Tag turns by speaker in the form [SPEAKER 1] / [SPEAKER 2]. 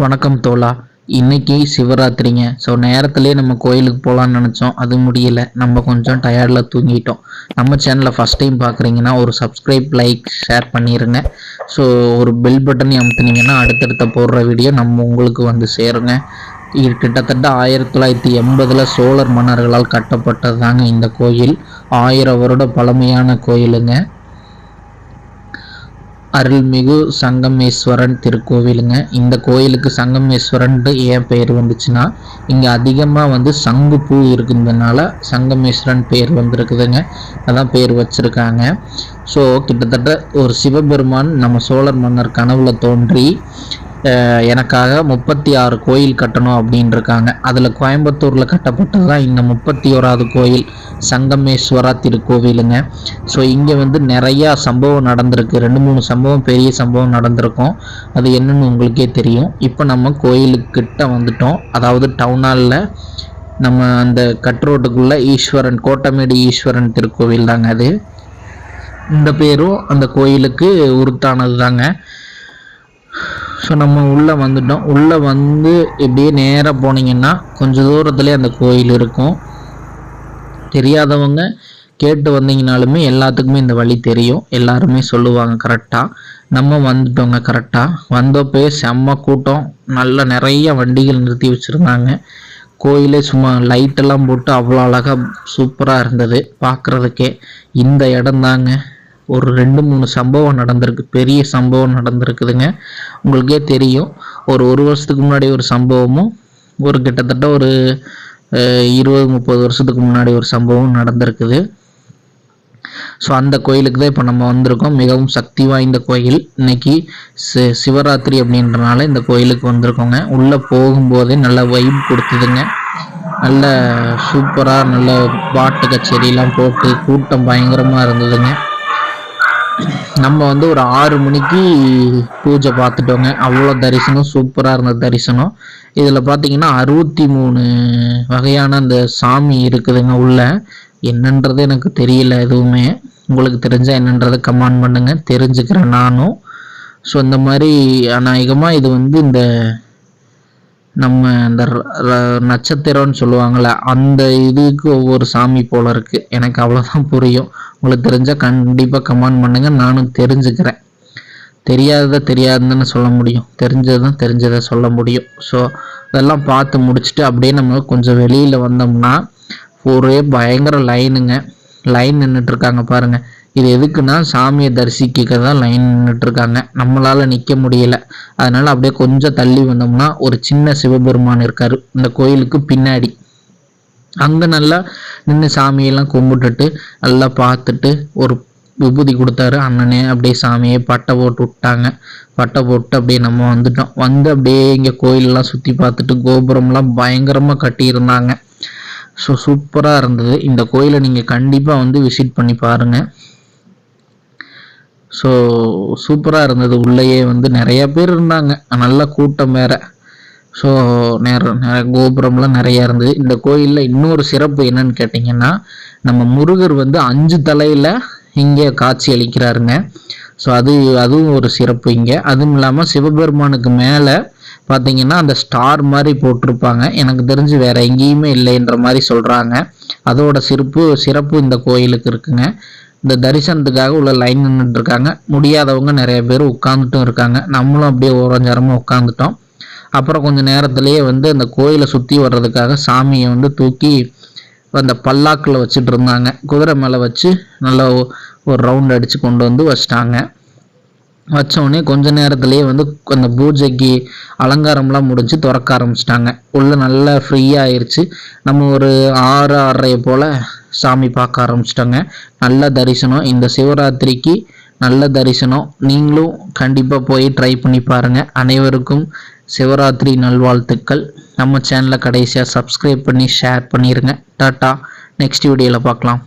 [SPEAKER 1] வணக்கம் தோழா. இன்னைக்கு சிவராத்திரிங்க. ஸோ நேரத்திலே நம்ம கோயிலுக்கு போகலான்னு நினச்சோம், அது முடியல. நம்ம கொஞ்சம் டயர்டில் தூங்கிட்டோம். நம்ம சேனலை ஃபஸ்ட் டைம் பார்க்குறீங்கன்னா ஒரு சப்ஸ்கிரைப், லைக், ஷேர் பண்ணிடுங்க. ஸோ ஒரு பெல் பட்டனையும் அமுத்துனீங்கன்னா அடுத்தடுத்த போடுற வீடியோ உங்களுக்கு வந்து சேருங்க. இது கிட்டத்தட்ட 1980 சோழர் மன்னர்களால் கட்டப்பட்டது தாங்க இந்த கோயில். 1000 வருட பழமையான கோயிலுங்க. அருள்மிகு சங்கமேஸ்வரன் திருக்கோவிலுங்க. இந்த கோயிலுக்கு சங்கமேஸ்வரன்ட்டு ஏன் பேர் வந்துச்சுன்னா, இங்கே அதிகமாக வந்து சங்கு பூ இருக்குதுனால சங்கமேஸ்வரன் பேர் வந்திருக்குதுங்க. அதான் பேர் வச்சுருக்காங்க. ஸோ கிட்டத்தட்ட ஒரு சிவபெருமான் நம்ம சோழர் மன்னர் கனவுல தோன்றி எனக்காக 36 கோயில் கட்டணும் அப்படின்னு இருக்காங்க. அதில் கோயம்புத்தூரில் கட்டப்பட்டது தான் இந்த 31வது கோயில் சங்கமேஸ்வரா திருக்கோவிலுங்க. ஸோ இங்கே வந்து நிறையா சம்பவம் நடந்திருக்கு. 2-3 சம்பவம், பெரிய சம்பவம் நடந்திருக்கும். அது என்னன்னு உங்களுக்கே தெரியும். இப்போ நம்ம கோயிலுக்கிட்ட வந்துட்டோம். அதாவது டவுன் ஹாலில் நம்ம அந்த கட்ரோட்டுக்குள்ளே ஈஸ்வரன், கோட்டமேடு ஈஸ்வரன் திருக்கோவில் தாங்க அது. இந்த பேரும் அந்த கோயிலுக்கு உருத்தானது தாங்க. ஸோ நம்ம உள்ளே வந்துட்டோம். உள்ளே வந்து இப்படியே நேராக போனீங்கன்னா கொஞ்சம் தூரத்துலேயே அந்த கோயில் இருக்கும். தெரியாதவங்க கேட்டு வந்தீங்கனாலுமே எல்லாத்துக்குமே இந்த வழி தெரியும். எல்லாருமே சொல்லுவாங்க கரெக்டாக. நம்ம வந்துட்டோங்க. கரெக்டாக வந்தப்போ செம்ம கூட்டம். நல்ல நிறைய வண்டிகள் நிறுத்தி வச்சுருந்தாங்க. கோயிலே சும்மா லைட்டெல்லாம் போட்டு அவ்வளோ அழகாக சூப்பராக இருந்தது பார்க்குறதுக்கே. இந்த இடம் தாங்க ஒரு 2-3 சம்பவம் நடந்திருக்கு. பெரிய சம்பவம் நடந்திருக்குதுங்க. உங்களுக்கே தெரியும். ஒரு வருஷத்துக்கு முன்னாடி ஒரு சம்பவமும், ஒரு கிட்டத்தட்ட ஒரு 20-30 வருஷத்துக்கு முன்னாடி ஒரு சம்பவம் நடந்திருக்குது. ஸோ அந்த கோயிலுக்கு தான் இப்போ நம்ம வந்திருக்கோம். மிகவும் சக்தி வாய்ந்த கோயில். இன்னைக்கு சிவராத்திரி அப்படின்றனால இந்த கோயிலுக்கு வந்திருக்கோங்க. உள்ளே போகும்போதே நல்ல வைப் கொடுத்துதுங்க. நல்ல சூப்பராக நல்ல பாட்டு கச்சேரிலாம் போட்டு கூட்டம் பயங்கரமாக இருந்ததுங்க. நம்ம வந்து ஒரு 6 மணிக்கு பூஜை பார்த்துட்டோங்க. அவ்வளோ தரிசனம் சூப்பராக இருந்த தரிசனம். இதில் பார்த்தீங்கன்னா 63 வகையான அந்த சாமி இருக்குதுங்க உள்ள. என்னன்றது எனக்கு தெரியல எதுவுமே. உங்களுக்கு தெரிஞ்சால் என்னன்றதை கமெண்ட் பண்ணுங்க, தெரிஞ்சுக்கிறேன் நானும். ஸோ இந்த மாதிரி அநேகமாக இது வந்து இந்த நம்ம இந்த நட்சத்திரம்னு சொல்லுவாங்கள்ல, அந்த இதுக்கு ஒவ்வொரு சாமி போல இருக்குது. எனக்கு அவ்வளோதான் புரியும். உங்களுக்கு தெரிஞ்சால் கண்டிப்பாக கமெண்ட் பண்ணுங்கள், நானும் தெரிஞ்சுக்கிறேன். தெரியாதுன்னு சொல்ல முடியும், தெரிஞ்சதை சொல்ல முடியும். ஸோ இதெல்லாம் பார்த்து முடிச்சுட்டு அப்படியே நம்ம கொஞ்சம் வெளியில் வந்தோம்னா ஒரே பயங்கர லைனுங்க. லைன் நின்றுட்டுருக்காங்க பாருங்கள். இது எதுக்குன்னா சாமியை தரிசிக்க தான் லைன் நின்றுட்டுருக்காங்க. நம்மளால் நிற்க முடியல. அதனால் அப்படியே கொஞ்சம் தள்ளி வந்தோம்னா ஒரு சின்ன சிவபெருமான் இருக்கார் இந்த கோயிலுக்கு பின்னாடி. அங்கே நல்லா நின்று சாமியெல்லாம் கும்பிட்டுட்டு நல்லா பார்த்துட்டு ஒரு விபூதி கொடுத்தாரு அண்ணனே. அப்படியே சாமியை பட்டை போட்டு விட்டாங்க. பட்டை போட்டு அப்படியே நம்ம வந்துட்டோம். வந்து அப்படியே இங்கே கோயிலெலாம் சுற்றி பார்த்துட்டு கோபுரம்லாம் பயங்கரமாக கட்டியிருந்தாங்க. ஸோ சூப்பராக இருந்தது. இந்த கோயிலை நீங்கள் கண்டிப்பாக வந்து விசிட் பண்ணி பாருங்கள். ஸோ சூப்பராக இருந்தது. உள்ளேயே வந்து நிறைய பேர் இருந்தாங்க, நல்ல கூட்டம் வேறு. ஸோ நிறைய கோபுரம்லாம் நிறையா இருந்தது. இந்த கோயிலில் இன்னொரு சிறப்பு என்னன்னு கேட்டிங்கன்னா, நம்ம முருகர் வந்து 5 தலையில் இங்கே காட்சி அளிக்கிறாருங்க. ஸோ அதுவும் ஒரு சிறப்பு இங்கே. அதுவும் இல்லாமல் சிவபெருமானுக்கு மேலே பார்த்தீங்கன்னா அந்த ஸ்டார் மாதிரி போட்டிருப்பாங்க. எனக்கு தெரிஞ்சு வேறு எங்கேயுமே இல்லைன்ற மாதிரி சொல்கிறாங்க. அதோட சிறப்பு இந்த கோயிலுக்கு இருக்குங்க. இந்த தரிசனத்துக்காக உள்ள லைன் நின்றுட்டுருக்காங்க. முடியாதவங்க நிறைய பேர் உட்காந்துட்டும் இருக்காங்க. நம்மளும் அப்படியே ஓரஞ்சாரமாக உட்காந்துட்டோம். அப்புறம் கொஞ்சம் நேரத்துலேயே வந்து அந்த கோயிலை சுற்றி வர்றதுக்காக சாமியை வந்து தூக்கி அந்த பல்லாக்கில் வச்சுட்டு இருந்தாங்க. குதிரை மேலே வச்சு நல்லா ஒரு ரவுண்ட் அடித்து கொண்டு வந்து வச்சிட்டாங்க. வச்சோடனே கொஞ்ச நேரத்துலேயே வந்து அந்த பூஜைக்கு அலங்காரம்லாம் முடிஞ்சு திறக்க ஆரம்பிச்சிட்டாங்க. உள்ள நல்லா ஃப்ரீயாக ஆயிடுச்சு. நம்ம ஒரு 6-6:30 போல் சாமி பார்க்க ஆரம்பிச்சிட்டாங்க. நல்ல தரிசனம். இந்த சிவராத்திரிக்கு நல்ல தரிசனம். நீங்களும் கண்டிப்பாக போய் ட்ரை பண்ணி பாருங்கள். அனைவருக்கும் சிவராத்திரி நல்வாழ்த்துக்கள். நம்ம சேனலை கடைசியாக சப்ஸ்கிரைப் பண்ணி ஷேர் பண்ணிடுங்க. டாட்டா. நெக்ஸ்ட் வீடியோவில் பார்க்கலாம்.